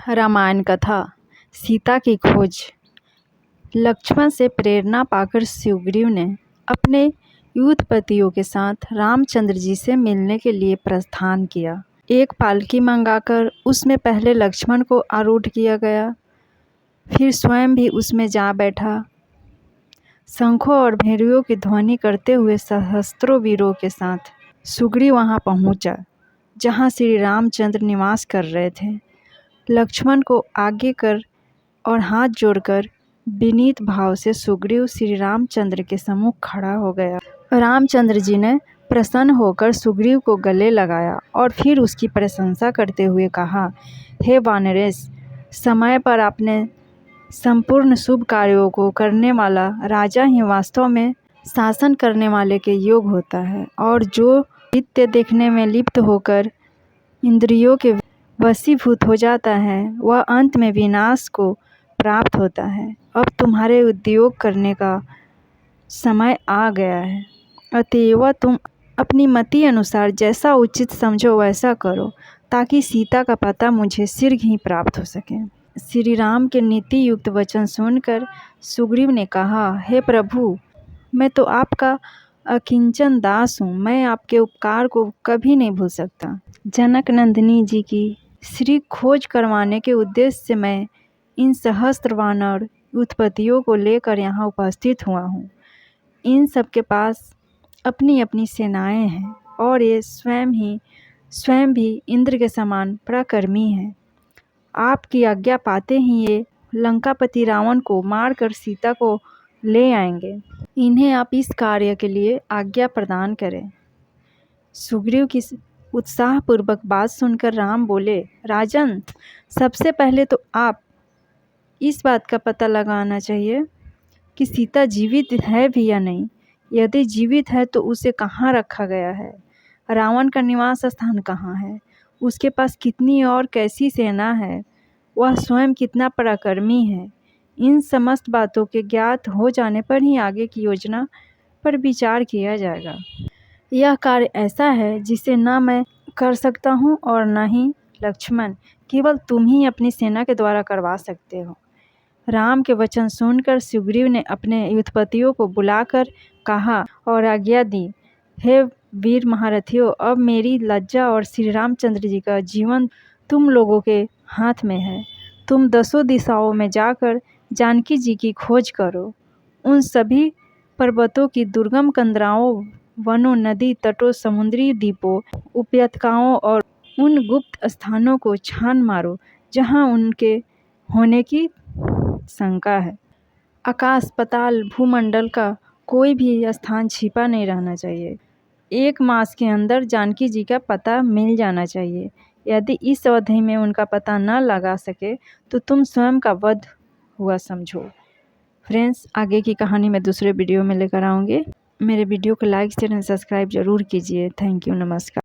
रामायण कथा। सीता की खोज। लक्ष्मण से प्रेरणा पाकर सुग्रीव ने अपने युद्धपतियों के साथ रामचंद्र जी से मिलने के लिए प्रस्थान किया। एक पालकी मंगाकर उसमें पहले लक्ष्मण को आरूढ़ किया गया, फिर स्वयं भी उसमें जा बैठा। शंखों और भेरियों की ध्वनि करते हुए सहस्त्रों वीरों के साथ सुग्रीव वहां पहुंचा, जहां श्री रामचंद्र निवास कर रहे थे। लक्ष्मण को आगे कर और हाथ जोड़कर विनीत भाव से सुग्रीव श्री रामचंद्र के सम्मुख खड़ा हो गया। रामचंद्र जी ने प्रसन्न होकर सुग्रीव को गले लगाया और फिर उसकी प्रशंसा करते हुए कहा, हे वानरेश, समय पर अपने संपूर्ण शुभ कार्यों को करने वाला राजा ही वास्तव में शासन करने वाले के योग होता है, और जो नित्य देखने में लिप्त होकर इंद्रियों के वशीभूत हो जाता है वह अंत में विनाश को प्राप्त होता है। अब तुम्हारे उद्योग करने का समय आ गया है, अतएव तुम अपनी मति अनुसार जैसा उचित समझो वैसा करो, ताकि सीता का पता मुझे शीघ्र ही प्राप्त हो सके। श्री राम के नीति युक्त वचन सुनकर सुग्रीव ने कहा, हे प्रभु, मैं तो आपका अकिंचन दास हूँ, मैं आपके उपकार को कभी नहीं भूल सकता। जनक नंदिनी जी की श्री खोज करवाने के उद्देश्य से मैं इन सहस्त्र वानर उत्पत्तियों को लेकर यहाँ उपस्थित हुआ हूँ। इन सब के पास अपनी अपनी सेनाएं हैं और ये स्वयं भी इंद्र के समान पराक्रमी हैं। आपकी आज्ञा पाते ही ये लंकापति रावण को मारकर सीता को ले आएंगे। इन्हें आप इस कार्य के लिए आज्ञा प्रदान करें। सुग्रीव की उत्साहपूर्वक बात सुनकर राम बोले, राजन, सबसे पहले तो आप इस बात का पता लगाना चाहिए कि सीता जीवित है भी या नहीं। यदि जीवित है तो उसे कहाँ रखा गया है, रावण का निवास स्थान कहाँ है, उसके पास कितनी और कैसी सेना है, वह स्वयं कितना पराक्रमी है। इन समस्त बातों के ज्ञात हो जाने पर ही आगे की योजना पर विचार किया जाएगा। यह कार्य ऐसा है जिसे न मैं कर सकता हूँ और न ही लक्ष्मण, केवल तुम ही अपनी सेना के द्वारा करवा सकते हो। राम के वचन सुनकर सुग्रीव ने अपने युद्धपतियों को बुलाकर कहा और आज्ञा दी, हे वीर महारथियों, अब मेरी लज्जा और श्री रामचंद्र जी का जीवन तुम लोगों के हाथ में है। तुम 10 दिशाओं में जाकर जानकी जी की खोज करो। उन सभी पर्वतों की दुर्गम कंदराओं, वनों, नदी तटों, समुद्री द्वीपों, उपत्यकाओं और उन गुप्त स्थानों को छान मारो जहां उनके होने की शंका है। आकाश, पाताल, भूमंडल का कोई भी स्थान छिपा नहीं रहना चाहिए। 1 मास के अंदर जानकी जी का पता मिल जाना चाहिए। यदि इस अवधि में उनका पता न लगा सके तो तुम स्वयं का वध हुआ समझो। फ्रेंड्स, आगे की कहानी मैं दूसरे वीडियो में लेकर आऊँगी। मेरे वीडियो को लाइक शेयर एंड सब्सक्राइब जरूर कीजिए। थैंक यू, नमस्कार।